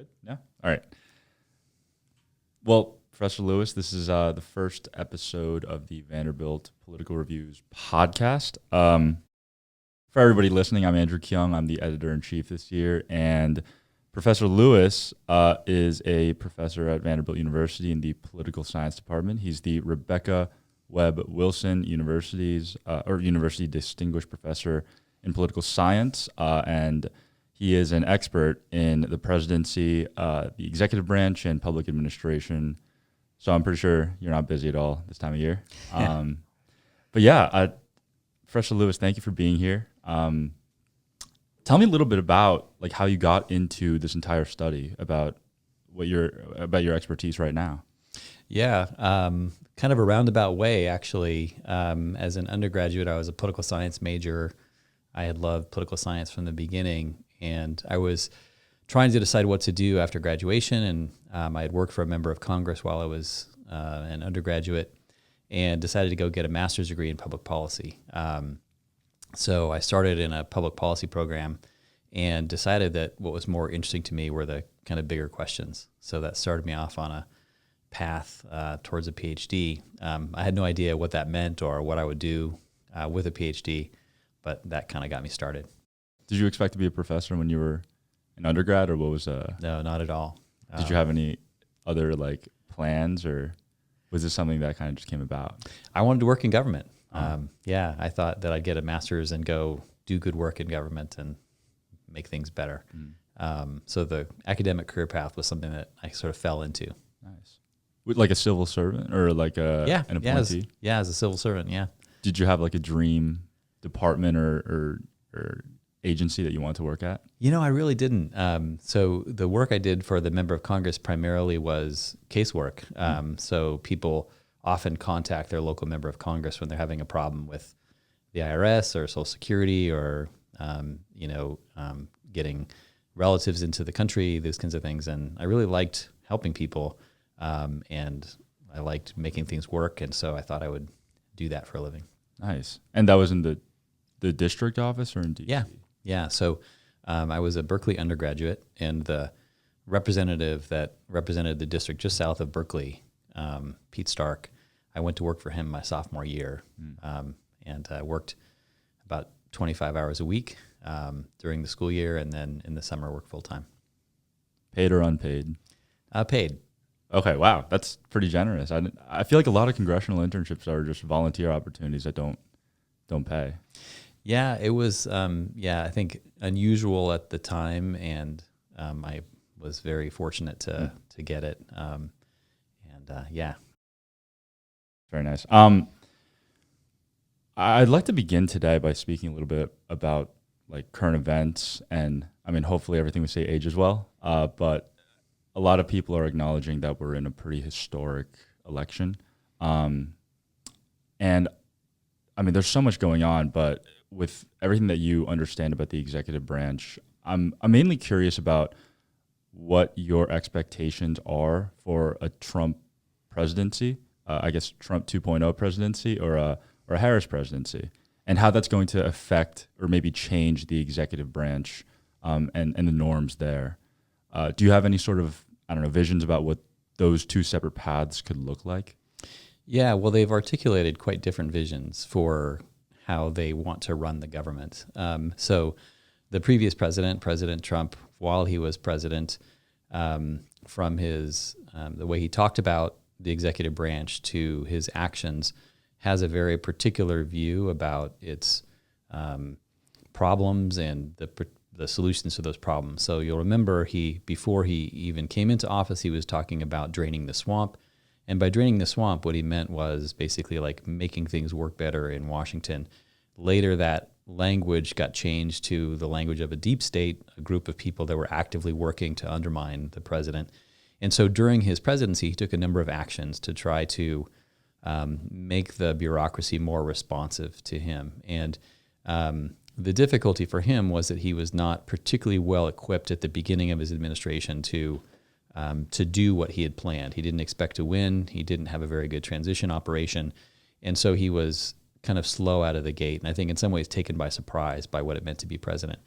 Good? Yeah? All right. Well, Professor Lewis, this is the first episode of the Vanderbilt Political Reviews podcast. For everybody listening, I'm Andrew Kyung. I'm the editor-in-chief this year, and Professor Lewis is a professor at Vanderbilt University in the political science department. He's the Rebecca Webb Wilson University Distinguished Professor in Political Science, and he is an expert in the presidency, the executive branch, and public administration. So I'm pretty sure you're not busy at all this time of year. But yeah, Professor Lewis, thank you for being here. Tell me a little bit about like how you got into this entire study, about your expertise right now. Yeah, kind of a roundabout way, actually. As an undergraduate, I was a political science major. I had loved political science from the beginning, and I was trying to decide what to do after graduation, and I had worked for a member of Congress while I was an undergraduate, and decided to go get a master's degree in public policy. So I started in a public policy program and decided that what was more interesting to me were the kind of bigger questions. So that started me off on a path towards a PhD. I had no idea what that meant or what I would do with a PhD, but that kind of got me started. Did you expect to be a professor when you were an undergrad, or what was No, not at all. Did you have any other like plans, or was this something that kind of just came about? I wanted to work in government. Yeah, I thought that I'd get a master's and go do good work in government and make things better. So the academic career path was something that I sort of fell into. Nice. Like a civil servant or like an appointee? As a civil servant, yeah. Did you have like a dream department or agency that you want to work at? You know, I really didn't. So the work I did for the member of Congress primarily was casework. So people often contact their local member of Congress when they're having a problem with the IRS or Social Security or, getting relatives into the country, those kinds of things. And I really liked helping people, and I liked making things work. And so I thought I would do that for a living. Nice. And that was in the district office or in DC? Yeah. So I was a Berkeley undergraduate, and the representative that represented the district just south of Berkeley, Pete Stark, I went to work for him my sophomore year, and I worked about 25 hours a week during the school year, and then in the summer worked full-time. Paid or unpaid? Paid. Okay, wow, that's pretty generous. I feel like a lot of congressional internships are just volunteer opportunities that don't pay. Yeah, it was, I think unusual at the time, and I was very fortunate to get it. Yeah. Very nice. I'd like to begin today by speaking a little bit about like current events, and I mean, hopefully everything we say ages well, but a lot of people are acknowledging that we're in a pretty historic election. And I mean, there's so much going on, but with everything that you understand about the executive branch, I'm mainly curious about what your expectations are for a Trump presidency, I guess Trump 2.0 presidency or a Harris presidency, and how that's going to affect or maybe change the executive branch and the norms there. Do you have any sort of, visions about what those two separate paths could look like? Yeah, well, they've articulated quite different visions for how they want to run the government. So the previous president, President Trump, while he was president, from his the way he talked about the executive branch to his actions, has a very particular view about its problems and the solutions to those problems. So you'll remember before he even came into office, he was talking about draining the swamp. And by draining the swamp, what he meant was basically like making things work better in Washington. Later, that language got changed to the language of a deep state, a group of people that were actively working to undermine the president. And so during his presidency, he took a number of actions to try to make the bureaucracy more responsive to him. And the difficulty for him was that he was not particularly well equipped at the beginning of his administration to do what he had planned. He didn't expect to win. He didn't have a very good transition operation. And so he was kind of slow out of the gate, and I think in some ways taken by surprise by what it meant to be president.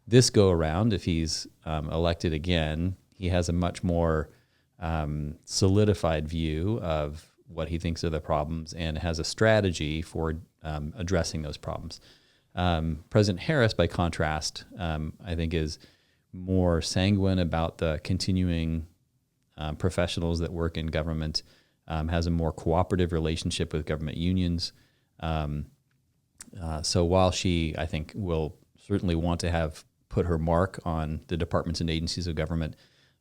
This go around, if he's elected again, He has a much more solidified view of what he thinks are the problems and has a strategy for addressing those problems. President Harris, by contrast, I think is more sanguine about the continuing professionals that work in government, has a more cooperative relationship with government unions. So while she, I think, will certainly want to have put her mark on the departments and agencies of government,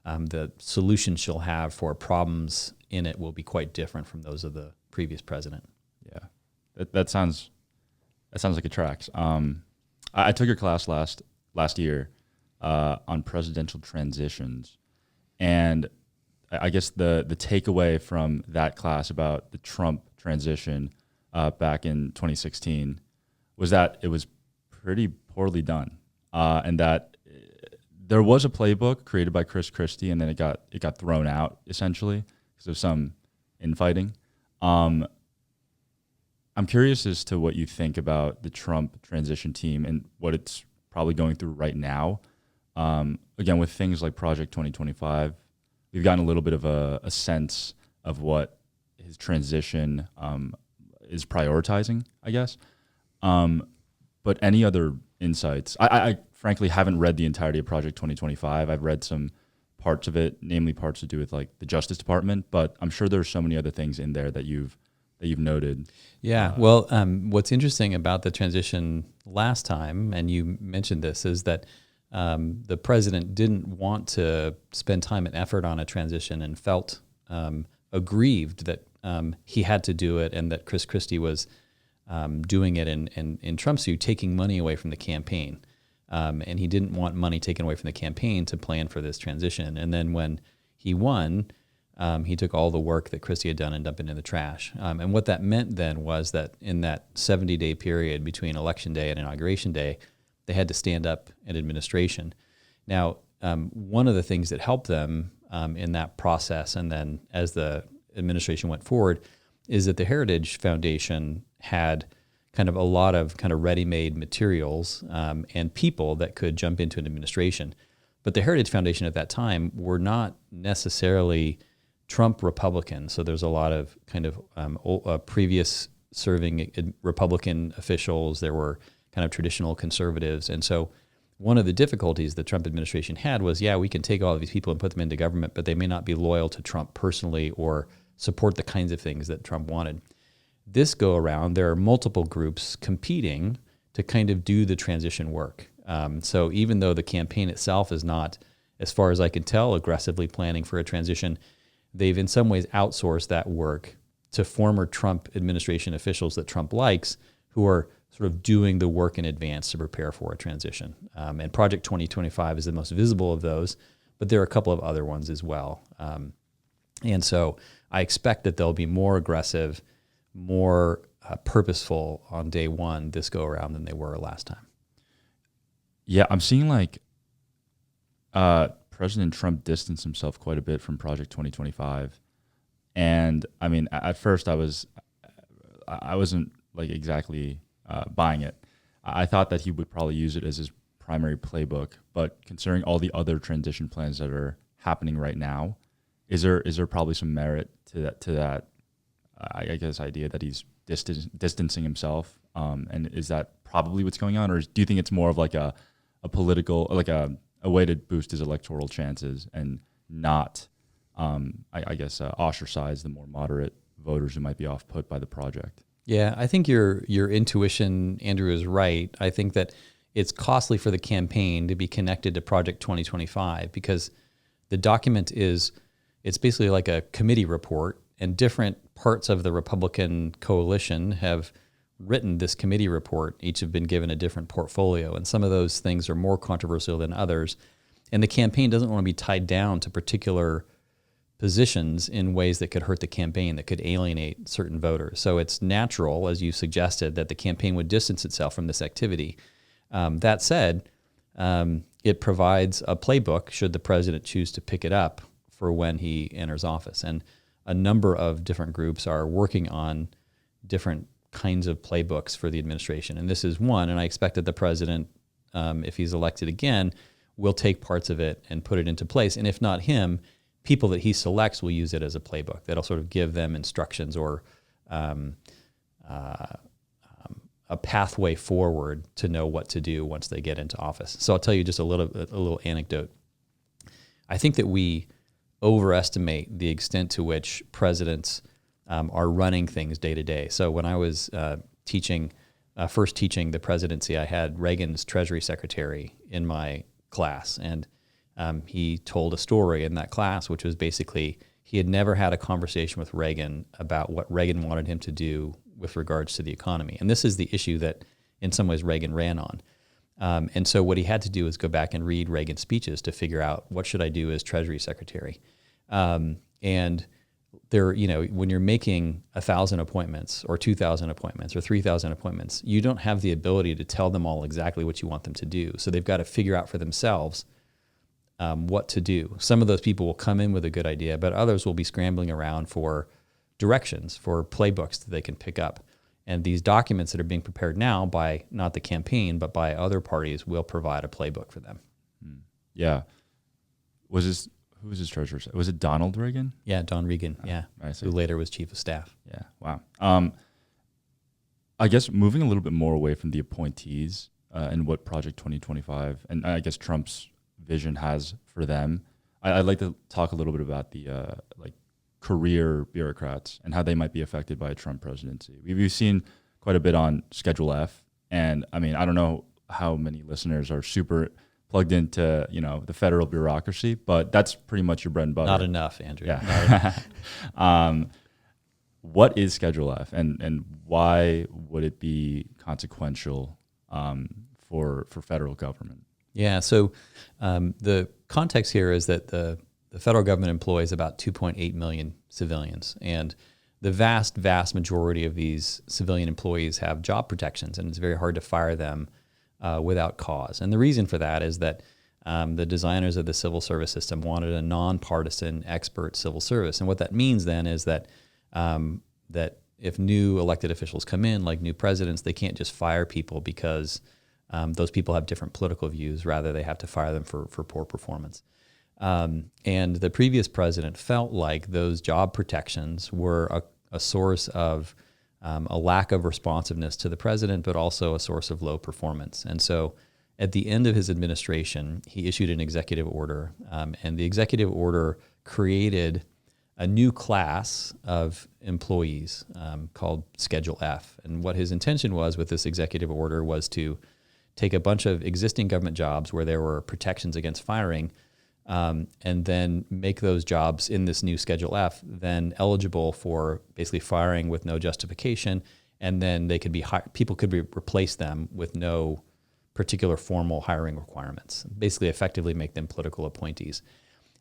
the solutions she'll have for problems in it will be quite different from those of the previous president. Yeah, that sounds like it tracks. I took your class last year on presidential transitions, and I guess the takeaway from that class about the Trump transition back in 2016 was that it was pretty poorly done, and that there was a playbook created by Chris Christie, and then it got thrown out essentially because of some infighting. I'm curious as to what you think about the Trump transition team and what it's probably going through right now. Again, with things like Project 2025, we've gotten a little bit of a sense of what his transition is prioritizing, I guess. But any other insights? I frankly haven't read the entirety of Project 2025. I've read some parts of it, namely parts to do with like the Justice Department, but I'm sure there's so many other things in there that you've noted. Yeah. Well, what's interesting about the transition last time, and you mentioned this, is that the president didn't want to spend time and effort on a transition and felt aggrieved that he had to do it and that Chris Christie was doing it in Trump's view, taking money away from the campaign. And he didn't want money taken away from the campaign to plan for this transition. And then when he won, he took all the work that Christie had done and dumped it in the trash. And what that meant then was that in that 70-day period between Election Day and Inauguration Day, they had to stand up an administration. Now, one of the things that helped them in that process, and then as the administration went forward, is that the Heritage Foundation had kind of a lot of kind of ready-made materials and people that could jump into an administration. But the Heritage Foundation at that time were not necessarily Trump Republicans. So there's a lot of kind of previous serving Republican officials. There were kind of traditional conservatives. And so one of the difficulties the Trump administration had was, we can take all of these people and put them into government, but they may not be loyal to Trump personally or support the kinds of things that Trump wanted. This go around, there are multiple groups competing to kind of do the transition work. So even though the campaign itself is not, as far as I can tell, aggressively planning for a transition, they've in some ways outsourced that work to former Trump administration officials that Trump likes, who are sort of doing the work in advance to prepare for a transition. And Project 2025 is the most visible of those, but there are a couple of other ones as well. And so I expect that they'll be more aggressive, more purposeful on day one this go around than they were last time. Yeah, I'm seeing like President Trump distanced himself quite a bit from Project 2025. And I mean, at first I wasn't like exactly buying it. I thought that he would probably use it as his primary playbook, but considering all the other transition plans that are happening right now, is there probably some merit to that I guess idea that he's distancing himself, and is that probably what's going on, or do you think it's more of like a political, like a way to boost his electoral chances and not, I guess, ostracize the more moderate voters who might be off put by the project? Yeah, I think your intuition, Andrew, is right. I think that it's costly for the campaign to be connected to Project 2025 because the document it's basically like a committee report, and different parts of the Republican coalition have written this committee report. Each have been given a different portfolio, and some of those things are more controversial than others. And the campaign doesn't want to be tied down to particular positions in ways that could hurt the campaign, that could alienate certain voters. So it's natural, as you suggested, that the campaign would distance itself from this activity. That said, it provides a playbook should the president choose to pick it up for when he enters office. And a number of different groups are working on different kinds of playbooks for the administration. And this is one, and I expect that the president, if he's elected again, will take parts of it and put it into place. And if not him, people that he selects will use it as a playbook that'll sort of give them instructions or a pathway forward to know what to do once they get into office. So I'll tell you just a little anecdote. I think that we overestimate the extent to which presidents are running things day to day. So when I was first teaching the presidency, I had Reagan's Treasury Secretary in my class, and he told a story in that class, which was basically he had never had a conversation with Reagan about what Reagan wanted him to do with regards to the economy. And this is the issue that in some ways Reagan ran on. And so what he had to do is go back and read Reagan's speeches to figure out what should I do as Treasury Secretary. And there, when you're making 1,000 appointments or 2,000 appointments or 3,000 appointments, you don't have the ability to tell them all exactly what you want them to do. So they've got to figure out for themselves what to do. Some of those people will come in with a good idea, but others will be scrambling around for directions, for playbooks that they can pick up. And these documents that are being prepared now by not the campaign, but by other parties will provide a playbook for them. Yeah. Who was his treasurer? Was it Donald Reagan? Yeah, Don Regan, who later was chief of staff. Yeah, wow. I guess moving a little bit more away from the appointees and what Project 2025 and I guess Trump's vision has for them, I'd like to talk a little bit about the career bureaucrats and how they might be affected by a Trump presidency. We've seen quite a bit on Schedule F, and I mean, I don't know how many listeners are super plugged into, the federal bureaucracy, but that's pretty much your bread and butter. Not enough, Andrew. Yeah. Not enough. What is Schedule F, and why would it be consequential for federal government? Yeah, so the context here is that the federal government employs about 2.8 million civilians, and the vast, vast majority of these civilian employees have job protections, and it's very hard to fire them without cause. And the reason for that is that the designers of the civil service system wanted a nonpartisan expert civil service. And what that means then is that that if new elected officials come in, like new presidents, they can't just fire people because those people have different political views. Rather, they have to fire them for poor performance. And the previous president felt like those job protections were a source of a lack of responsiveness to the president, but also a source of low performance. And so at the end of his administration, he issued an executive order, and the executive order created a new class of employees called Schedule F. And what his intention was with this executive order was to take a bunch of existing government jobs where there were protections against firing, and then make those jobs in this new Schedule F then eligible for basically firing with no justification, and then they could be people could replace them with no particular formal hiring requirements. Basically, effectively make them political appointees.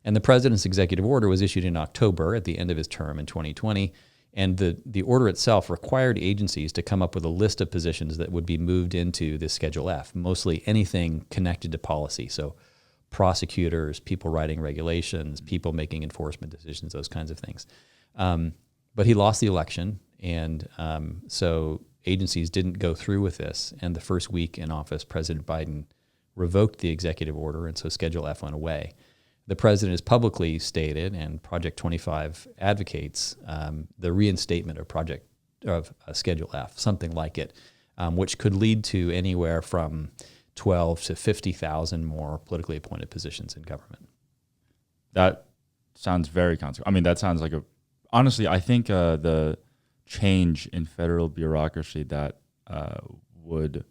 And the president's executive order was issued in October at the end of his term in 2020, and the order itself required agencies to come up with a list of positions that would be moved into this Schedule F, mostly anything connected to policy. So prosecutors, people writing regulations, people making enforcement decisions, those kinds of things. But he lost the election, and so agencies didn't go through with this. And the first week in office, President Biden revoked the executive order, and so Schedule F went away. The president has publicly stated, and Project 25 advocates, the reinstatement of Schedule F, something like it, which could lead to anywhere from 12 to 50,000 more politically appointed positions in government. That sounds very consequential. I mean, that sounds like honestly, I think the change in federal bureaucracy that would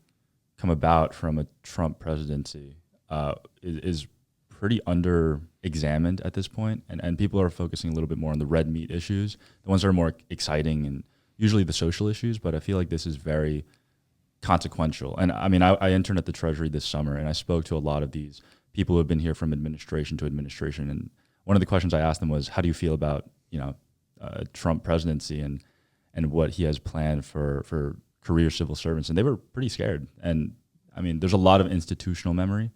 come about from a Trump presidency is pretty under-examined at this point, and people are focusing a little bit more on the red meat issues, the ones that are more exciting and usually the social issues, but I feel like this is very consequential. And I mean, I interned at the Treasury this summer, and I spoke to a lot of these people who have been here from administration to administration, and one of the questions I asked them was, how do you feel about Trump presidency and what he has planned for career civil servants? And they were pretty scared. And I mean, there's a lot of institutional memory,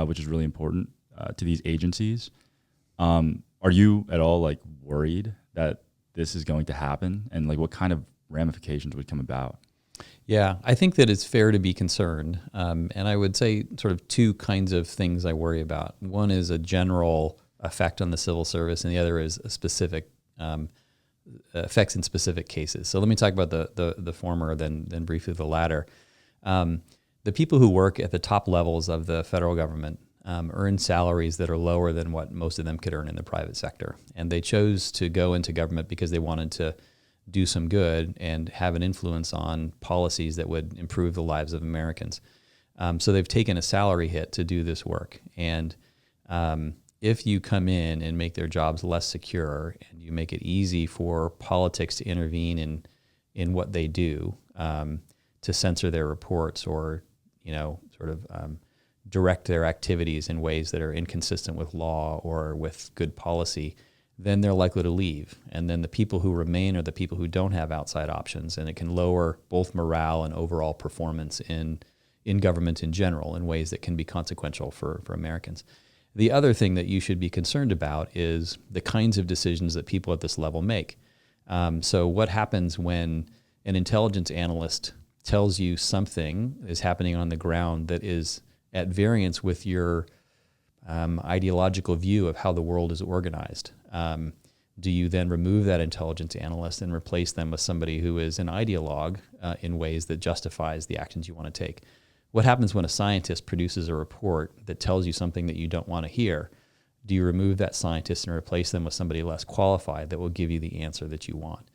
which is really important to these agencies. Are you at all worried that this is going to happen, and what kind of ramifications would come about? Yeah, I think that it's fair to be concerned. And I would say sort of two kinds of things I worry about. One is a general effect on the civil service, and the other is a specific effects in specific cases. So let me talk about the former, then briefly the latter. The people who work at the top levels of the federal government earn salaries that are lower than what most of them could earn in the private sector. And they chose to go into government because they wanted to do some good and have an influence on policies that would improve the lives of Americans. So they've taken a salary hit to do this work. And if you come in and make their jobs less secure and you make it easy for politics to intervene in what they do, to censor their reports or, direct their activities in ways that are inconsistent with law or with good policy, then they're likely to leave. And then the people who remain are the people who don't have outside options, and it can lower both morale and overall performance in government in general in ways that can be consequential for Americans. The other thing that you should be concerned about is the kinds of decisions that people at this level make. So what happens when an intelligence analyst tells you something is happening on the ground that is at variance with your ideological view of how the world is organized? Do you then remove that intelligence analyst and replace them with somebody who is an ideologue in ways that justifies the actions you want to take? What happens when a scientist produces a report that tells you something that you don't want to hear? Do you remove that scientist and replace them with somebody less qualified that will give you the answer that you want?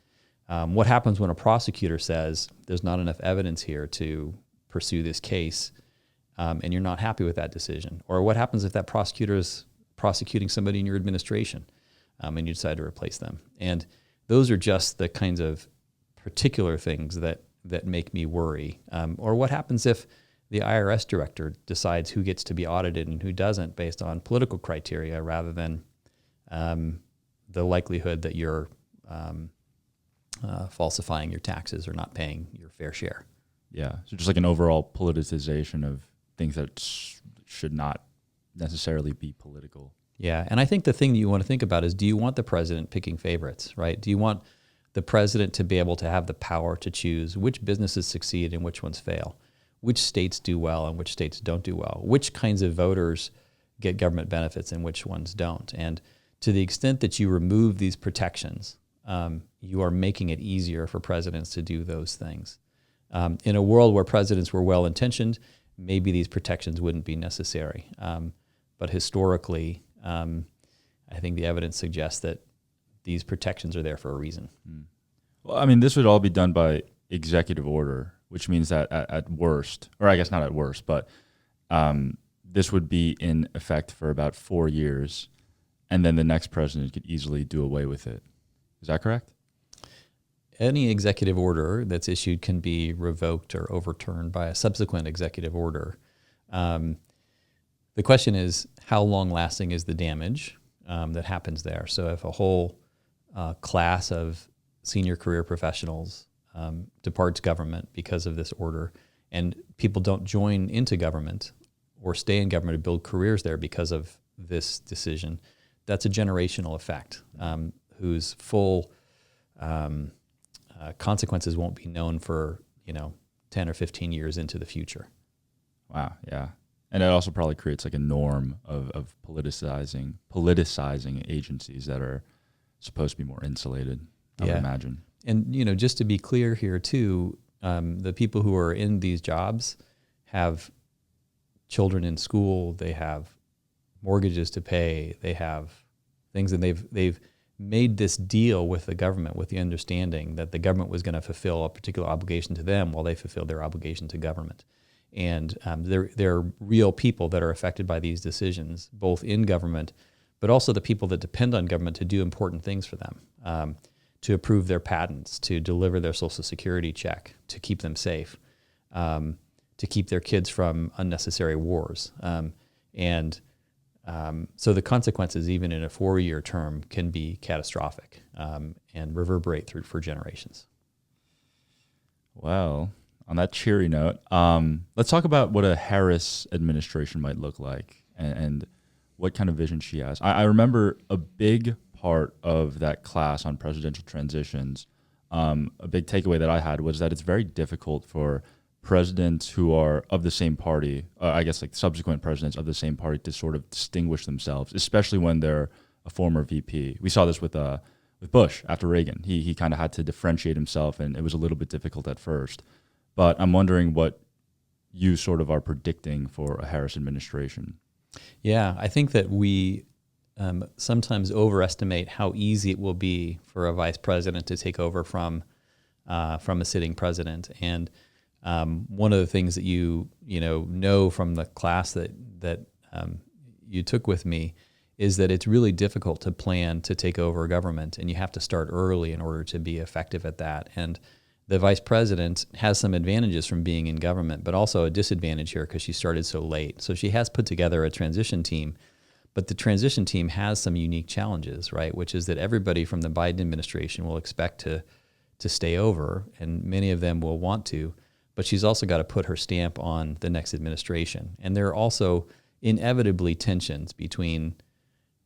What happens when a prosecutor says there's not enough evidence here to pursue this case, and you're not happy with that decision? Or what happens if that prosecutor is prosecuting somebody in your administration, and you decide to replace them? And those are just the kinds of particular things that make me worry. Or what happens if the IRS director decides who gets to be audited and who doesn't based on political criteria rather than the likelihood that you're falsifying your taxes or not paying your fair share? Yeah, so just like an overall politicization of things that should not necessarily be political. Yeah, and I think the thing that you want to think about is, do you want the president picking favorites, right? Do you want the president to be able to have the power to choose which businesses succeed and which ones fail, which states do well and which states don't do well, which kinds of voters get government benefits and which ones don't? And to the extent that you remove these protections, you are making it easier for presidents to do those things. In a world where presidents were well-intentioned, maybe these protections wouldn't be necessary. But historically, I think the evidence suggests that these protections are there for a reason. Well, I mean, this would all be done by executive order, which means that at worst, or I guess not at worst, but this would be in effect for about 4 years, and then the next president could easily do away with it. Is that correct? Any executive order that's issued can be revoked or overturned by a subsequent executive order. The question is, how long-lasting is the damage that happens there? So if a whole class of senior career professionals departs government because of this order, and people don't join into government or stay in government to build careers there because of this decision, that's a generational effect whose full consequences won't be known for 10 or 15 years into the future. Wow, yeah. And it also probably creates like a norm of politicizing agencies that are supposed to be more insulated, I would imagine. And just to be clear here too, the people who are in these jobs have children in school, they have mortgages to pay, they have things, and they've made this deal with the government with the understanding that the government was going to fulfill a particular obligation to them while they fulfilled their obligation to government. And there are real people that are affected by these decisions, both in government, but also the people that depend on government to do important things for them, to approve their patents, to deliver their Social Security check, to keep them safe, to keep their kids from unnecessary wars. So the consequences, even in a 4-year term, can be catastrophic and reverberate through for generations. Well, on that cheery note, let's talk about what a Harris administration might look like and what kind of vision she has. I remember a big part of that class on presidential transitions a big takeaway that I had was that it's very difficult for presidents who are of the same party, I guess like subsequent presidents of the same party, to sort of distinguish themselves, especially when they're a former VP. We saw this with Bush after Reagan. He kind of had to differentiate himself, and it was a little bit difficult at first. But I'm wondering what you sort of are predicting for a Harris administration. Yeah, I think that we sometimes overestimate how easy it will be for a vice president to take over from a sitting president. And one of the things that you know from the class that you took with me is that it's really difficult to plan to take over a government, and you have to start early in order to be effective at that. And the vice president has some advantages from being in government, but also a disadvantage here because she started so late. So she has put together a transition team, but the transition team has some unique challenges, right? Which is that everybody from the Biden administration will expect to stay over, and many of them will want to, but she's also got to put her stamp on the next administration. And there are also inevitably tensions between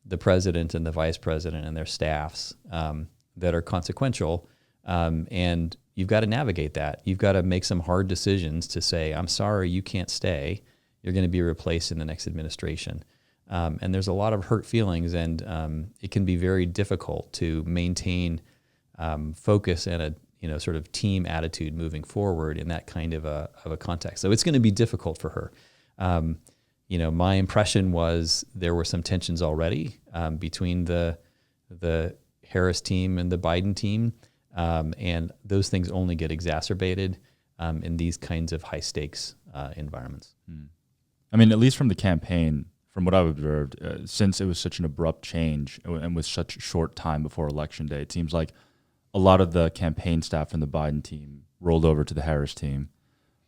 the president and the vice president and their staffs that are consequential, and you've got to navigate that. You've got to make some hard decisions to say, I'm sorry, you can't stay. You're going to be replaced in the next administration. And there's a lot of hurt feelings, and it can be very difficult to maintain focus and a sort of team attitude moving forward in that kind of a context. So it's going to be difficult for her. My impression was there were some tensions already between the Harris team and the Biden team, and those things only get exacerbated in these kinds of high stakes environments. I mean, at least from the campaign, from what I've observed, since it was such an abrupt change and with such a short time before Election Day, it seems like a lot of the campaign staff from the Biden team rolled over to the Harris team.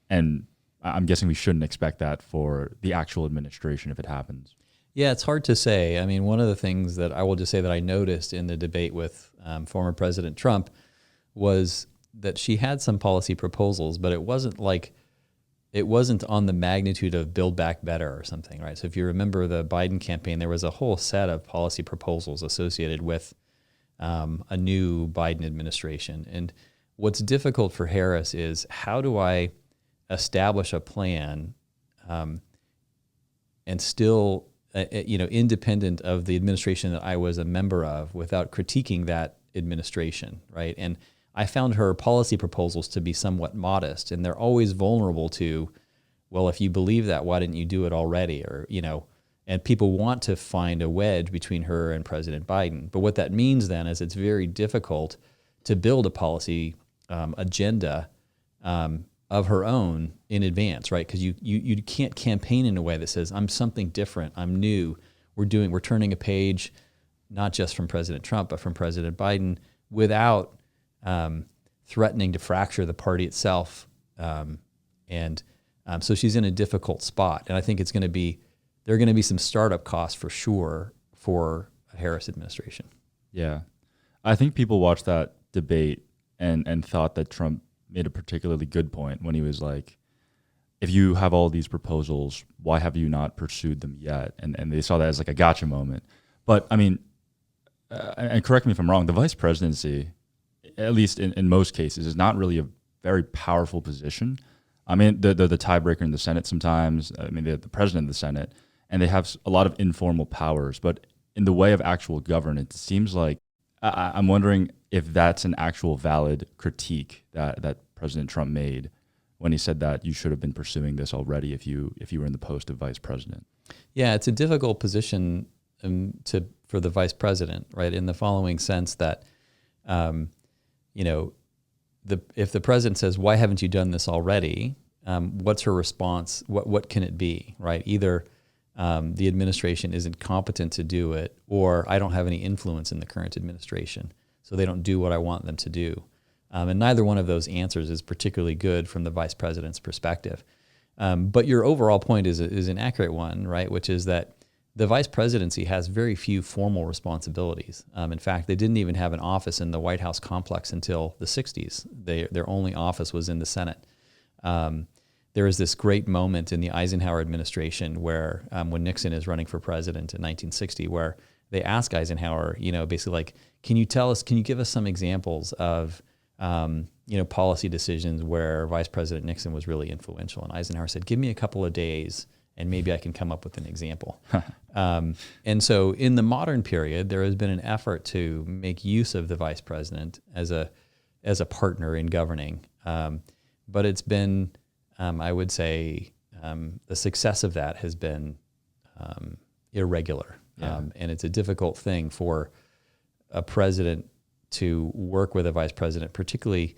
And I'm guessing we shouldn't expect that for the actual administration if it happens. Yeah, it's hard to say. I mean, one of the things that I will just say that I noticed in the debate with former President Trump was that she had some policy proposals, but it wasn't on the magnitude of Build Back Better or something, right? So if you remember the Biden campaign, there was a whole set of policy proposals associated with a new Biden administration. And what's difficult for Harris is, how do I establish a plan and still, independent of the administration that I was a member of, without critiquing that administration, right? And I found her policy proposals to be somewhat modest, and they're always vulnerable to, well, if you believe that, why didn't you do it already? Or, and people want to find a wedge between her and President Biden. But what that means then is it's very difficult to build a policy agenda of her own in advance, right? Because you can't campaign in a way that says, I'm something different, I'm new, we're turning a page, not just from President Trump, but from President Biden, without threatening to fracture the party itself. So she's in a difficult spot. And I think there are going to be some startup costs for sure for a Harris administration. Yeah. I think people watched that debate and thought that Trump made a particularly good point when he was like, if you have all these proposals, why have you not pursued them yet? And they saw that as like a gotcha moment. But I mean, and correct me if I'm wrong, the vice presidency, at least in most cases, is not really a very powerful position. I mean, the tiebreaker in the Senate sometimes, I mean, the president of the Senate, and they have a lot of informal powers. But in the way of actual governance, it seems like I'm wondering if that's an actual valid critique that President Trump made when he said that you should have been pursuing this already if you were in the post of vice president. Yeah, it's a difficult position for the vice president, right? In the following sense that, if the president says, "Why haven't you done this already?" What's her response? What can it be, right? Either the administration isn't competent to do it, or I don't have any influence in the current administration, so they don't do what I want them to do. And neither one of those answers is particularly good from the vice president's perspective. But your overall point is an accurate one, right? Which is that the vice presidency has very few formal responsibilities. In fact, they didn't even have an office in the White House complex until the 60s. Their only office was in the Senate. There is this great moment in the Eisenhower administration where when Nixon is running for president in 1960, where they ask Eisenhower, basically like, can you give us some examples of policy decisions where Vice President Nixon was really influential. And Eisenhower said, give me a couple of days and maybe I can come up with an example. And so in the modern period, there has been an effort to make use of the vice president as a partner in governing. But it's been, I would say, the success of that has been irregular. Yeah. And it's a difficult thing for a president to work with a vice president, particularly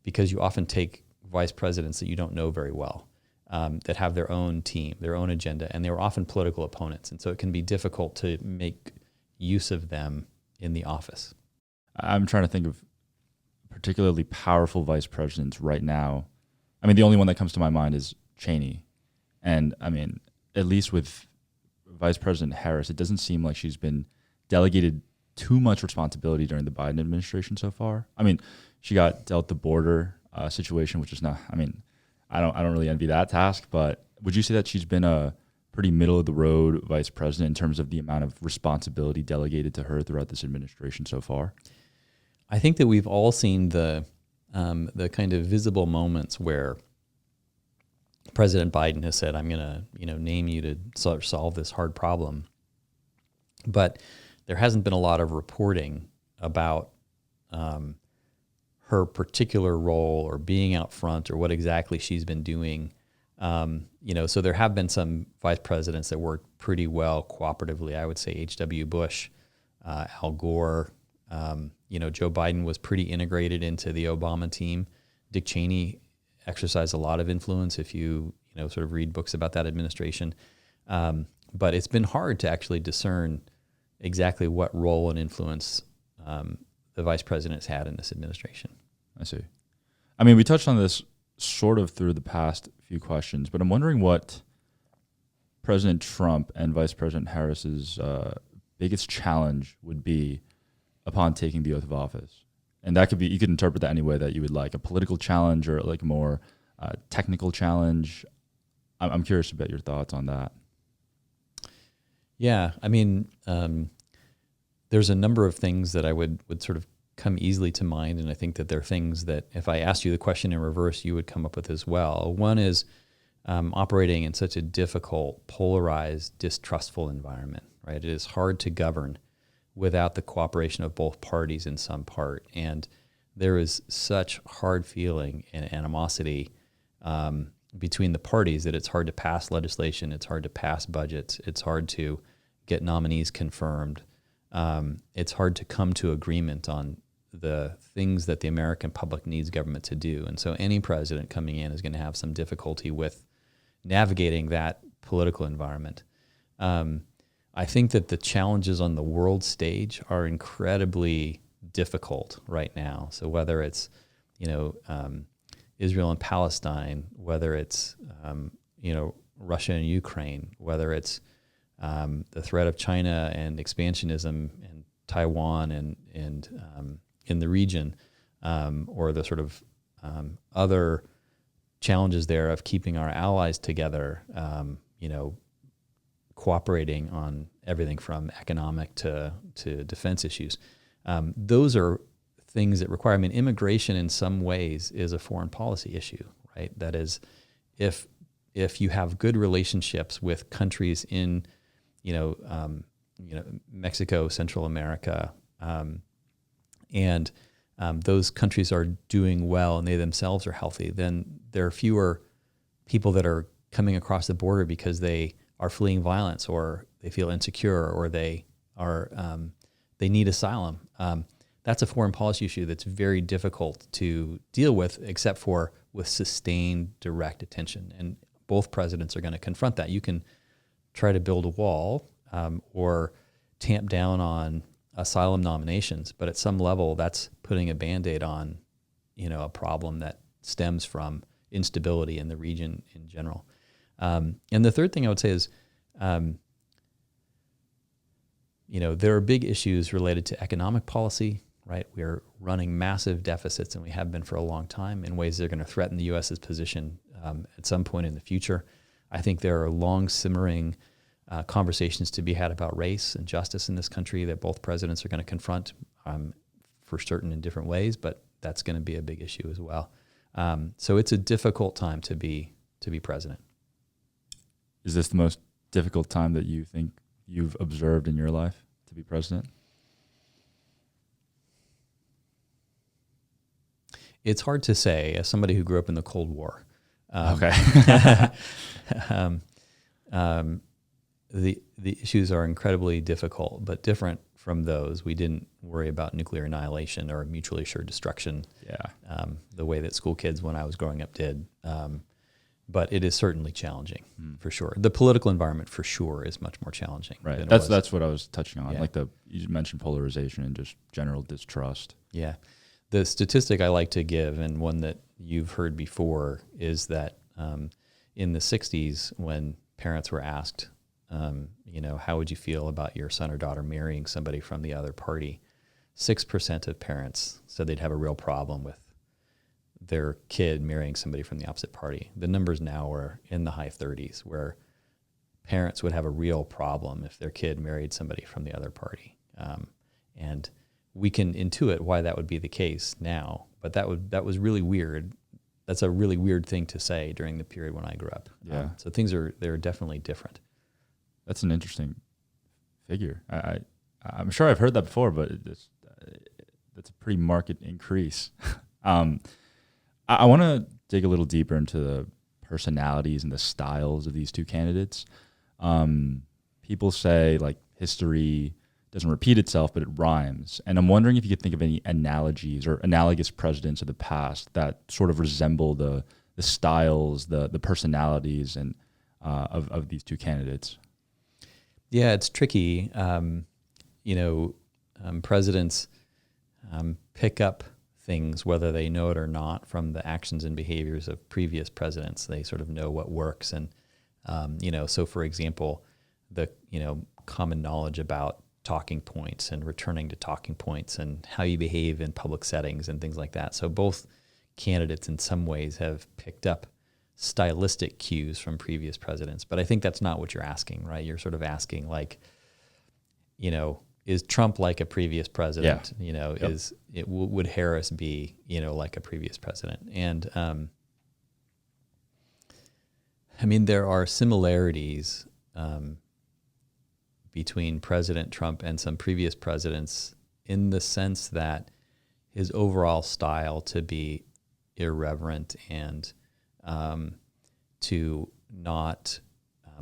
because you often take vice presidents that you don't know very well, that have their own team, their own agenda, and they're often political opponents. And so it can be difficult to make use of them in the office. I'm trying to think of particularly powerful vice presidents right now. I mean, the only one that comes to my mind is Cheney. And I mean, at least with Vice President Harris, it doesn't seem like she's been delegated too much responsibility during the Biden administration so far. I mean, she got dealt the border situation, which is not, I mean, I don't really envy that task, but would you say that she's been a pretty middle of the road vice president in terms of the amount of responsibility delegated to her throughout this administration so far? I think that we've all seen the kind of visible moments where President Biden has said, I'm going to name you to sort of solve this hard problem. But there hasn't been a lot of reporting about her particular role or being out front or what exactly she's been doing. So there have been some vice presidents that worked pretty well cooperatively. I would say H.W. Bush, Al Gore, Joe Biden was pretty integrated into the Obama team. Dick Cheney exercised a lot of influence if you sort of read books about that administration. But it's been hard to actually discern exactly what role and influence the vice president's had in this administration. I see. I mean, we touched on this sort of through the past few questions, but I'm wondering what President Trump and Vice President Harris's biggest challenge would be upon taking the oath of office. And that could be, you could interpret that any way that you would like, a political challenge or like a more technical challenge. I'm curious about your thoughts on that. Yeah, I mean, there's a number of things that I would sort of come easily to mind, and I think that they're things that if I asked you the question in reverse, you would come up with as well. One is operating in such a difficult, polarized, distrustful environment, right? It is hard to govern without the cooperation of both parties in some part, and there is such hard feeling and animosity between the parties that it's hard to pass legislation, it's hard to pass budgets, it's hard to get nominees confirmed. It's hard to come to agreement on the things that the American public needs government to do. And so any president coming in is going to have some difficulty with navigating that political environment. I think that the challenges on the world stage are incredibly difficult right now. So whether it's, Israel and Palestine, whether it's, Russia and Ukraine, whether it's the threat of China and expansionism and Taiwan and in the region, or the sort of other challenges there of keeping our allies together, cooperating on everything from economic to defense issues. Those are things that require, immigration in some ways is a foreign policy issue, right? That is, if you have good relationships with countries in, Mexico, Central America, and those countries are doing well and they themselves are healthy, then there are fewer people that are coming across the border because they are fleeing violence or they feel insecure or they are they need asylum. That's a foreign policy issue that's very difficult to deal with, except for with sustained direct attention. And both presidents are going to confront that. You can try to build a wall or tamp down on asylum nominations, but at some level, that's putting a Band-Aid on, a problem that stems from instability in the region in general. And the third thing I would say is, there are big issues related to economic policy, right? We are running massive deficits, and we have been for a long time in ways that are going to threaten the U.S.'s position at some point in the future. I think there are long simmering conversations to be had about race and justice in this country that both presidents are going to confront for certain in different ways, but that's going to be a big issue as well. So it's a difficult time to be president. Is this the most difficult time that you think you've observed in your life to be president? It's hard to say as somebody who grew up in the Cold War. Okay. The issues are incredibly difficult, but different from those. We didn't worry about nuclear annihilation or mutually assured destruction the way that school kids when I was growing up did. But it is certainly challenging, for sure. The political environment, for sure, is much more challenging. Right. That's what I was touching on. Yeah. Like you mentioned polarization and just general distrust. Yeah. The statistic I like to give, and one that you've heard before, is that in the 60s, when parents were asked, how would you feel about your son or daughter marrying somebody from the other party, 6% of parents said they'd have a real problem with their kid marrying somebody from the opposite party. The numbers now are in the high 30s, where parents would have a real problem if their kid married somebody from the other party. And we can intuit why that would be the case now, but that was really weird. That's a really weird thing to say during the period when I grew up. Yeah. So they're definitely different. That's an interesting figure. I'm sure I've heard that before, but that's a pretty marked increase. I want to dig a little deeper into the personalities and the styles of these two candidates. People say like history doesn't repeat itself, but it rhymes. And I'm wondering if you could think of any analogies or analogous presidents of the past that sort of resemble the styles, the personalities, and of these two candidates. Yeah, it's tricky. Presidents pick up things, whether they know it or not, from the actions and behaviors of previous presidents. They sort of know what works. And, so for example, the, common knowledge about talking points and returning to talking points and how you behave in public settings and things like that. So both candidates in some ways have picked up stylistic cues from previous presidents. But I think that's not what you're asking, right? You're sort of asking like, is Trump like a previous president? Yeah. Yep. Would Harris be, like a previous president? And there are similarities between President Trump and some previous presidents in the sense that his overall style to be irreverent and to not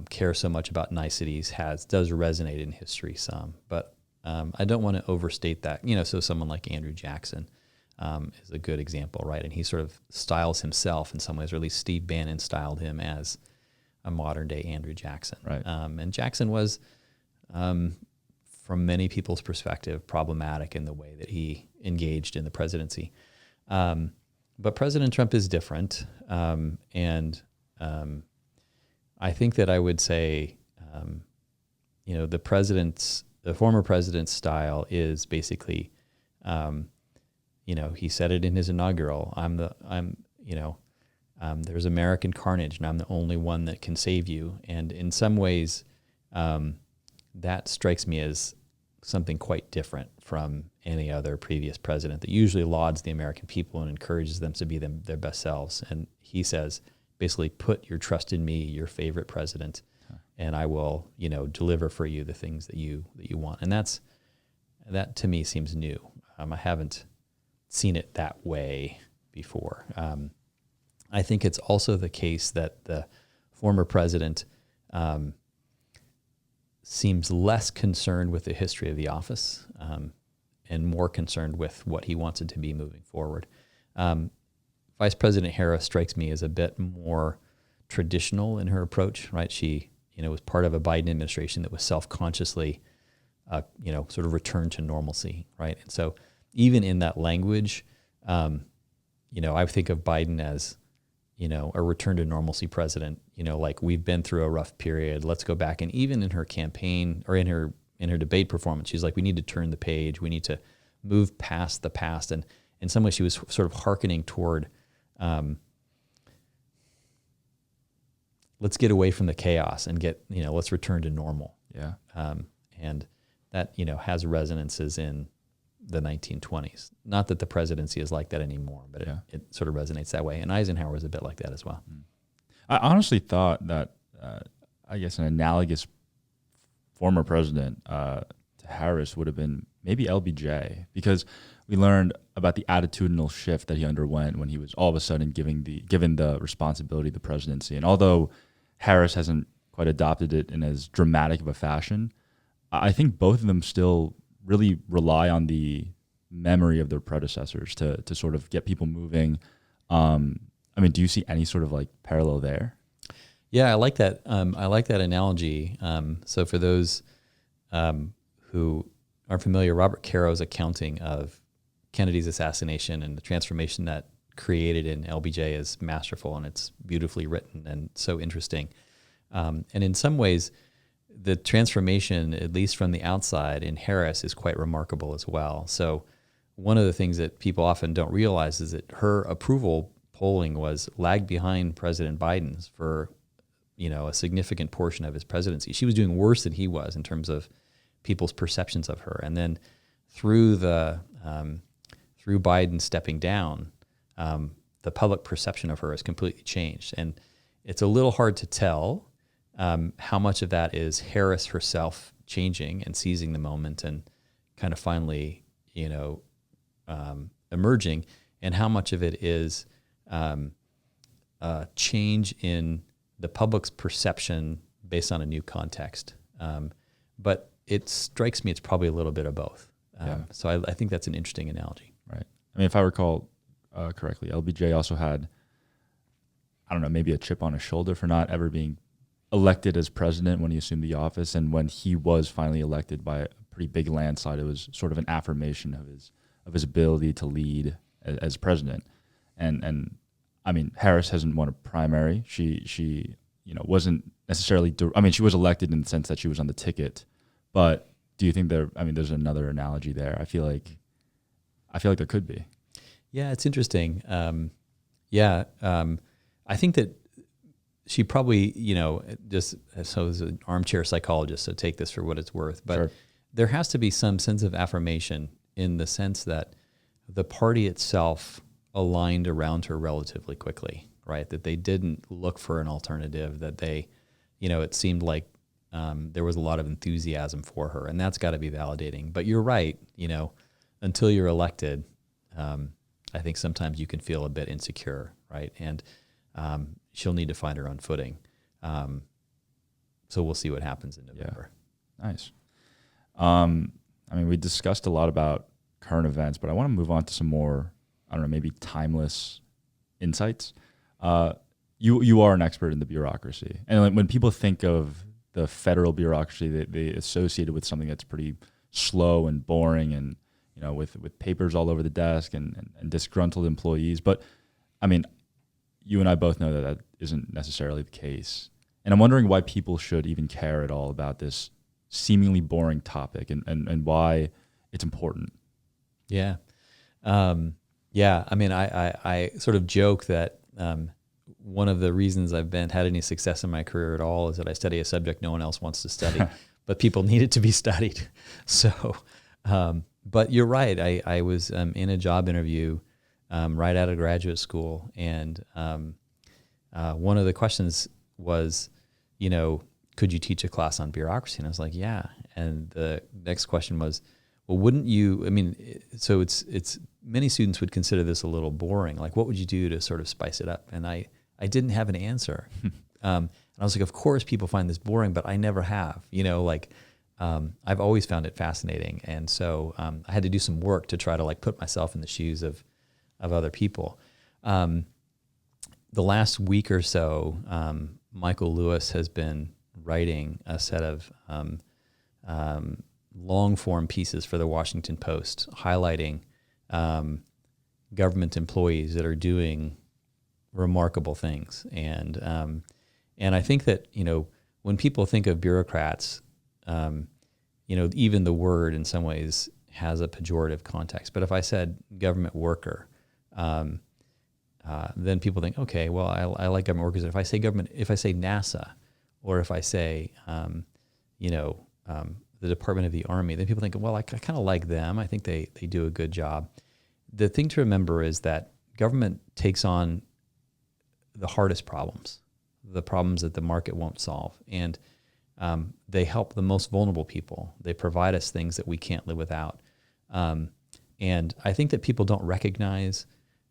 care so much about niceties does resonate in history some. But I don't want to overstate that. So someone like Andrew Jackson is a good example, right? And he sort of styles himself in some ways, or at least Steve Bannon styled him as a modern day Andrew Jackson. Right. And Jackson was, from many people's perspective, problematic in the way that he engaged in the presidency. But President Trump is different. And I think that I would say, the former president's style is basically, he said it in his inaugural, there's American carnage and I'm the only one that can save you. And in some ways, that strikes me as something quite different from any other previous president that usually lauds the American people and encourages them to be their best selves. And he says, basically, put your trust in me, your favorite president, and I will, deliver for you the things that you want. And that to me seems new. I haven't seen it that way before. I think it's also the case that the former president seems less concerned with the history of the office and more concerned with what he wants it to be moving forward. Vice President Harris strikes me as a bit more traditional in her approach, right? She, was part of a Biden administration that was self-consciously, sort of returned to normalcy, right? And so even in that language, I think of Biden as, a return to normalcy president, like we've been through a rough period. Let's go back. And even in her campaign or in her debate performance, she's like, we need to turn the page. We need to move past the past. And in some ways she was sort of hearkening toward, let's get away from the chaos and let's return to normal. Yeah. And that, has resonances in, the 1920s. Not that the presidency is like that anymore, but it sort of resonates that way. And Eisenhower was a bit like that as well. I honestly thought that, I guess, an analogous former president to Harris would have been maybe LBJ, because we learned about the attitudinal shift that he underwent when he was all of a sudden given the responsibility of the presidency. And although Harris hasn't quite adopted it in as dramatic of a fashion, I think both of them still really rely on the memory of their predecessors to sort of get people moving. I mean, do you see any sort of like parallel there? Yeah, I like that. I like that analogy. So for those who aren't familiar, Robert Caro's accounting of Kennedy's assassination and the transformation that created in LBJ is masterful, and it's beautifully written and so interesting. And in some ways, the transformation, at least from the outside, in Harris is quite remarkable as well. So one of the things that people often don't realize is that her approval polling was lagged behind President Biden's for, a significant portion of his presidency. She was doing worse than he was in terms of people's perceptions of her. And then through Biden stepping down, the public perception of her has completely changed. And it's a little hard to tell how much of that is Harris herself changing and seizing the moment and kind of finally, emerging, and how much of it is change in the public's perception based on a new context. But it strikes me it's probably a little bit of both. So I think that's an interesting analogy. Right. I mean, if I recall correctly, LBJ also had, I don't know, maybe a chip on his shoulder for not ever being elected as president when he assumed the office. And when he was finally elected by a pretty big landslide, it was sort of an affirmation of his ability to lead as president. And I mean, Harris hasn't won a primary. She wasn't necessarily, she was elected in the sense that she was on the ticket. But do you think there's another analogy there? I feel like there could be. Yeah, it's interesting. I think that she probably, just so as an armchair psychologist, so take this for what it's worth, but sure, there has to be some sense of affirmation in the sense that the party itself aligned around her relatively quickly, right? That they didn't look for an alternative, that they, it seemed like there was a lot of enthusiasm for her, and that's got to be validating. But you're right, until you're elected, I think sometimes you can feel a bit insecure, right? And she'll need to find her own footing. So we'll see what happens in November. Yeah. Nice. We discussed a lot about current events, but I want to move on to some more, I don't know, maybe timeless insights. You are an expert in the bureaucracy. And when people think of the federal bureaucracy, they associate it with something that's pretty slow and boring and, with papers all over the desk and disgruntled employees. But, you and I both know that isn't necessarily the case. And I'm wondering why people should even care at all about this seemingly boring topic and why it's important. Yeah. I sort of joke that one of the reasons I've had any success in my career at all is that I study a subject no one else wants to study, but people need it to be studied. So, but you're right. I was in a job interview right out of graduate school, and one of the questions was, could you teach a class on bureaucracy? And I was like, yeah. And the next question was, well, wouldn't you? So it's many students would consider this a little boring. Like, what would you do to sort of spice it up? And I didn't have an answer. And I was like, of course, people find this boring, but I never have. I've always found it fascinating, and so I had to do some work to try to put myself in the shoes of other people. The last week or so, Michael Lewis has been writing a set of long-form pieces for the Washington Post, highlighting government employees that are doing remarkable things. And I think that, when people think of bureaucrats, even the word in some ways has a pejorative context. But if I said government worker, then people think, okay, well, I like government workers. If I say government, if I say NASA, or if I say, the the Department of the Army, then people think, well, I kind of like them. I think they do a good job. The thing to remember is that government takes on the hardest problems, the problems that the market won't solve. And they help the most vulnerable people. They provide us things that we can't live without. And I think that people don't recognize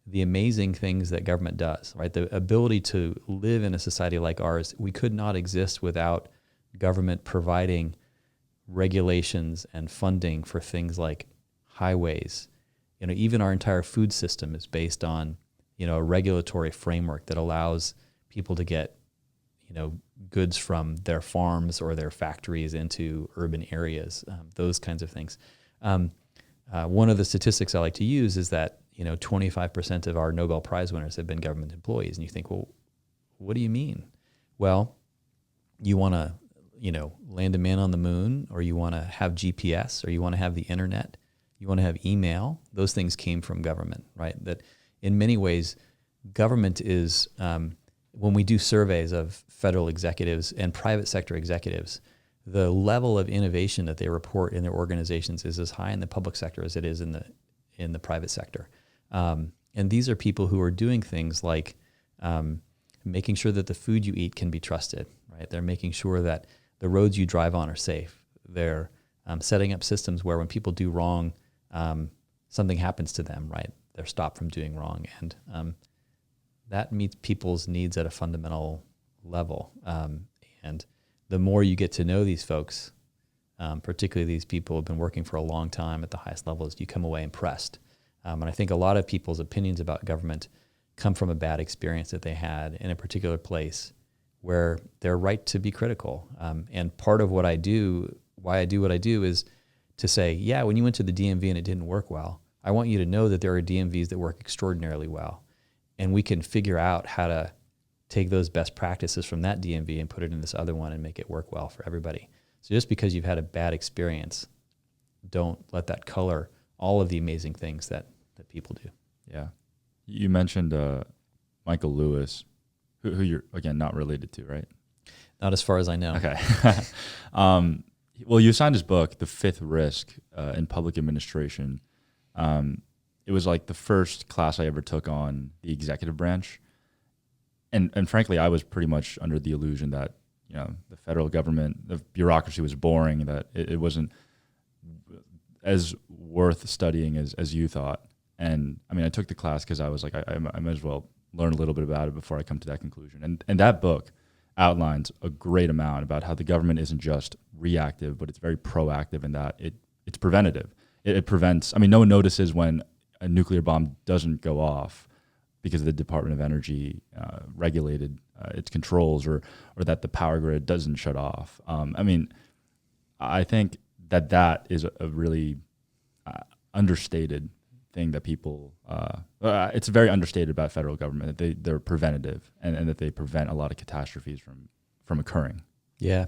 the amazing things that government does, right? The ability to live in a society like ours, we could not exist without government providing regulations and funding for things like highways. Even our entire food system is based on, a regulatory framework that allows people to get, goods from their farms or their factories into urban areas, those kinds of things. One of the statistics I like to use is that, 25% of our Nobel Prize winners have been government employees. And you think, well, what do you mean? Well, you want to, land a man on the moon, or you want to have GPS, or you want to have the internet, you want to have email. Those things came from government, right? That in many ways, government is, when we do surveys of federal executives and private sector executives, the level of innovation that they report in their organizations is as high in the public sector as it is in the private sector. And these are people who are doing things like making sure that the food you eat can be trusted, right? They're making sure that the roads you drive on are safe. They're setting up systems where when people do wrong, something happens to them, right? They're stopped from doing wrong. And that meets people's needs at a fundamental level. And the more you get to know these folks, particularly these people who have been working for a long time at the highest levels, you come away impressed. And I think a lot of people's opinions about government come from a bad experience that they had in a particular place where they're right to be critical. And part of what I do, why I do what I do, is to say, yeah, when you went to the DMV and it didn't work well, I want you to know that there are DMVs that work extraordinarily well. And we can figure out how to take those best practices from that DMV and put it in this other one and make it work well for everybody. So just because you've had a bad experience, don't let that color all of the amazing things that people do. Yeah. You mentioned Michael Lewis, who you're, again, not related to, right? Not as far as I know. Okay. Well, you signed his book, The Fifth Risk in Public Administration. It was like the first class I ever took on the executive branch. And frankly, I was pretty much under the illusion that, the federal government, the bureaucracy was boring, that it wasn't as worth studying as you thought. And I mean, I took the class because I was like, I might as well learn a little bit about it before I come to that conclusion. And that book outlines a great amount about how the government isn't just reactive, but it's very proactive in that it's preventative. It prevents, no one notices when a nuclear bomb doesn't go off because the Department of Energy regulated its controls, or that the power grid doesn't shut off. I think that is a really understated thing that people, it's very understated about federal government, that they're preventative and that they prevent a lot of catastrophes from occurring. Yeah.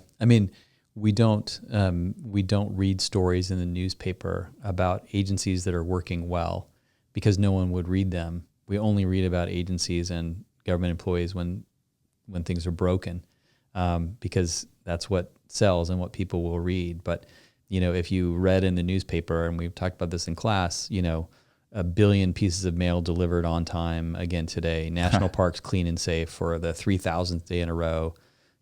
We don't read stories in the newspaper about agencies that are working well because no one would read them. We only read about agencies and government employees when things are broken, because that's what sells and what people will read. But, if you read in the newspaper, and we've talked about this in class, 1 billion pieces of mail delivered on time again today, national parks clean and safe for the 3,000th day in a row,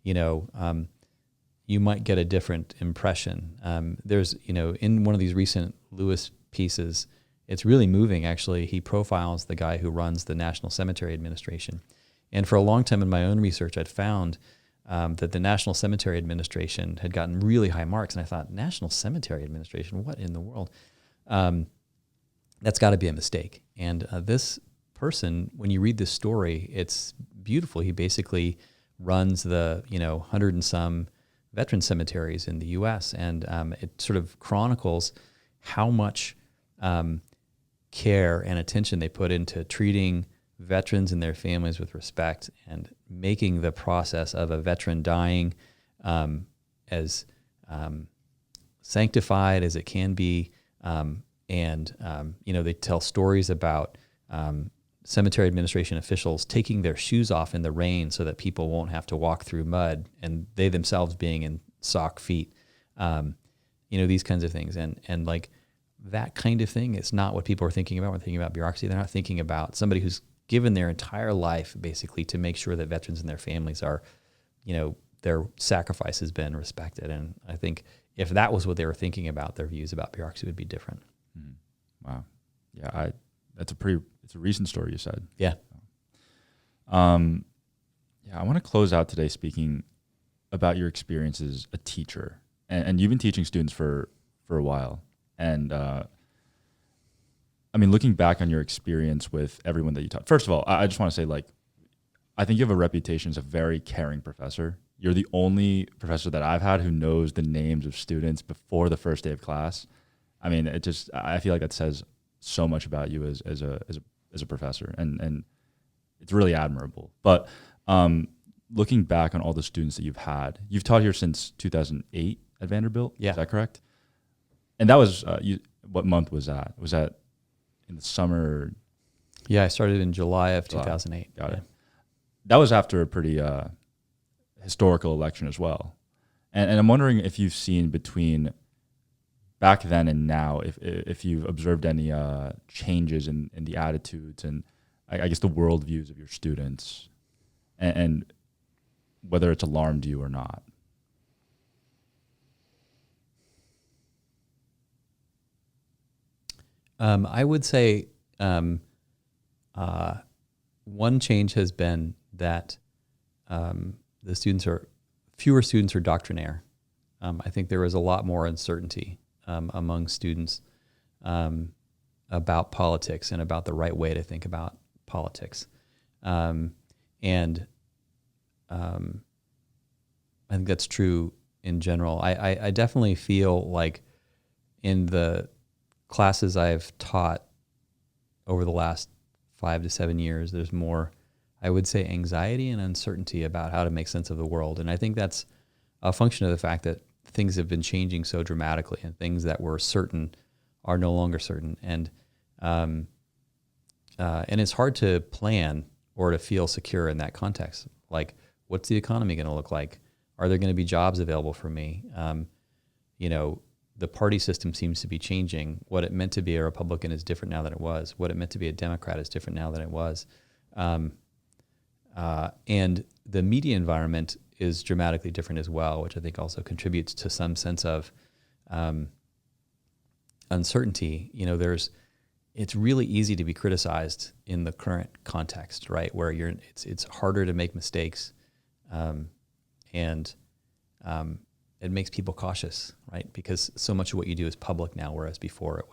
you might get a different impression. There's, in one of these recent Lewis pieces, it's really moving, actually. He profiles the guy who runs the National Cemetery Administration. And for a long time in my own research, I'd found that the National Cemetery Administration had gotten really high marks. And I thought, National Cemetery Administration, what in the world? That's got to be a mistake. And this person, when you read this story, it's beautiful. He basically runs the 100 and some veteran cemeteries in the U.S. And it sort of chronicles how much care and attention they put into treating veterans and their families with respect and making the process of a veteran dying as sanctified as it can be. They tell stories about cemetery administration officials taking their shoes off in the rain so that people won't have to walk through mud, and they themselves being in sock feet. these kinds of things. And like that kind of thing is not what people are thinking about when they're thinking about bureaucracy. They're not thinking about somebody who's given their entire life basically to make sure that veterans and their families are, their sacrifice has been respected. And I think if that was what they were thinking about, their views about bureaucracy would be different. Wow. Yeah, it's a recent story you said. Yeah. I want to close out today speaking about your experience as a teacher. And you've been teaching students for a while. And looking back on your experience with everyone that you taught, first of all, I just want to say, like, I think you have a reputation as a very caring professor. You're the only professor that I've had who knows the names of students before the first day of class. I mean, I feel like that says so much about you as a professor, and it's really admirable. But looking back on all the students that you've taught here since 2008 at Vanderbilt. Yeah. Is that correct? And that was, what month was that? Was that in the summer? Yeah, I started in July of 2008. Got it. That was after a pretty historical election as well. And I'm wondering if you've seen between back then and now, if you've observed any changes in the attitudes and I guess the worldviews of your students, and whether it's alarmed you or not. I would say one change has been that fewer students are doctrinaire. I think there is a lot more uncertainty among students about politics and about the right way to think about politics. I think that's true in general. I definitely feel like in the classes I've taught over the last 5 to 7 years, there's more, I would say, anxiety and uncertainty about how to make sense of the world. And I think that's a function of the fact that things have been changing so dramatically, and things that were certain are no longer certain. And it's hard to plan or to feel secure in that context. Like, what's the economy going to look like? Are there going to be jobs available for me? The party system seems to be changing. What it meant to be a Republican is different now than it was. What it meant to be a Democrat is different now than it was. And the media environment is dramatically different as well, which I think also contributes to some sense of uncertainty. It's really easy to be criticized in the current context, right? Where it's harder to make mistakes, and it makes people cautious, right? Because so much of what you do is public now, whereas before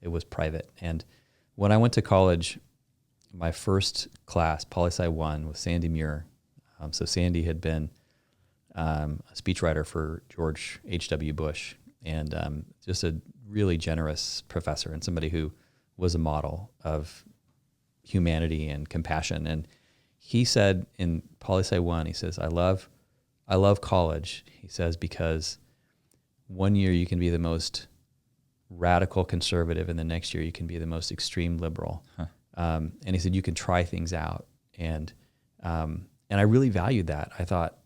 it was private. And when I went to college, my first class, Poli-Sci 1, was Sandy Muir. So Sandy had been a speechwriter for George H.W. Bush, and just a really generous professor and somebody who was a model of humanity and compassion. And he said in Poli-Sci 1, he says, I love college, he says, because one year you can be the most radical conservative and the next year you can be the most extreme liberal. Huh. And he said, you can try things out. And I really valued that. I thought,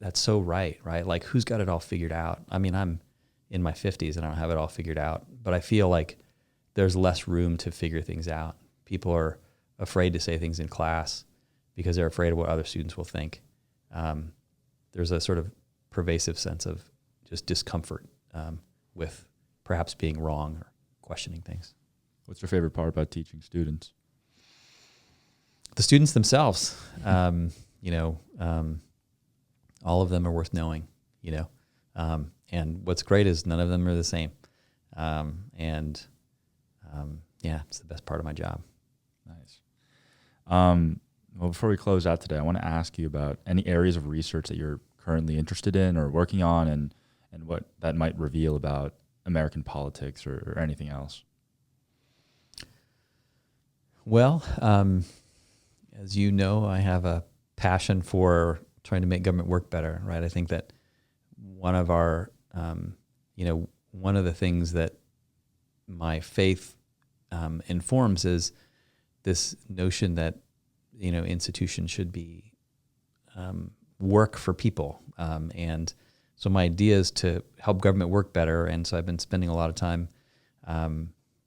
that's so right? Like, who's got it all figured out? I mean, I'm in my 50s and I don't have it all figured out, but I feel like there's less room to figure things out. People are afraid to say things in class because they're afraid of what other students will think. There's a sort of pervasive sense of just discomfort with perhaps being wrong or questioning things. What's your favorite part about teaching students? The students themselves. All of them are worth knowing, and what's great is none of them are the same. It's the best part of my job. Nice. Well, before we close out today, I want to ask you about any areas of research that you're currently interested in or working on, and what that might reveal about American politics or anything else. Well, as you know, I have a passion for trying to make government work better, right? I think that one of our, one of the things that my faith informs is this notion that, institutions should be work for people, and So my idea is to help government work better, and so I've been spending a lot of time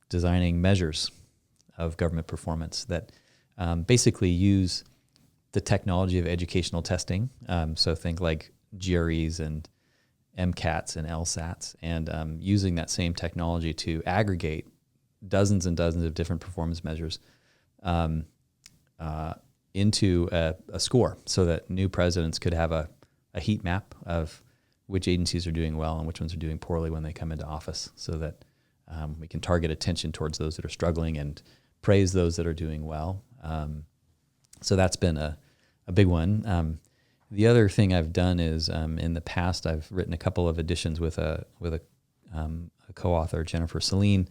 designing measures of government performance that basically use the technology of educational testing. So think like GREs and MCATs and LSATs, and using that same technology to aggregate dozens and dozens of different performance measures into a score, so that new presidents could have a heat map of which agencies are doing well and which ones are doing poorly when they come into office, so that we can target attention towards those that are struggling and praise those that are doing well. So that's been a big one. The other thing I've done is in the past I've written a couple of editions with a co-author, Jennifer Celine,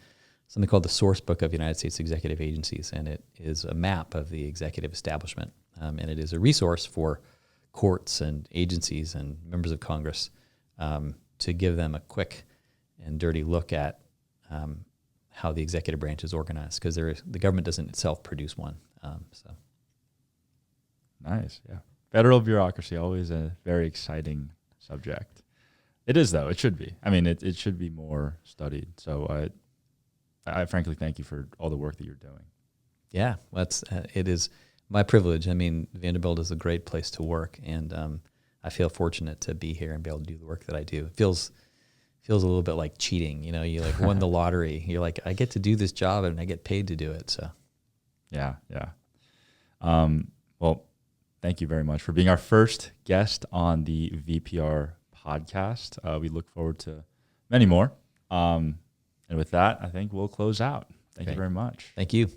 something called the Source Book of United States Executive Agencies, and it is a map of the executive establishment, and it is a resource for courts and agencies and members of Congress to give them a quick and dirty look at how the executive branch is organized, because the government doesn't itself produce one. So nice, yeah. Federal bureaucracy, always a very exciting subject. It is, though. It should be. I mean, it should be more studied. So I frankly thank you for all the work that you're doing. Yeah, it is my privilege. I mean, Vanderbilt is a great place to work, and I feel fortunate to be here and be able to do the work that I do. It feels a little bit like cheating. You know, you like won the lottery. You're like, I get to do this job and I get paid to do it. So, yeah. Well, thank you very much for being our first guest on the VPR podcast. We look forward to many more. And with that, I think we'll close out. Thank you very much. Thank you.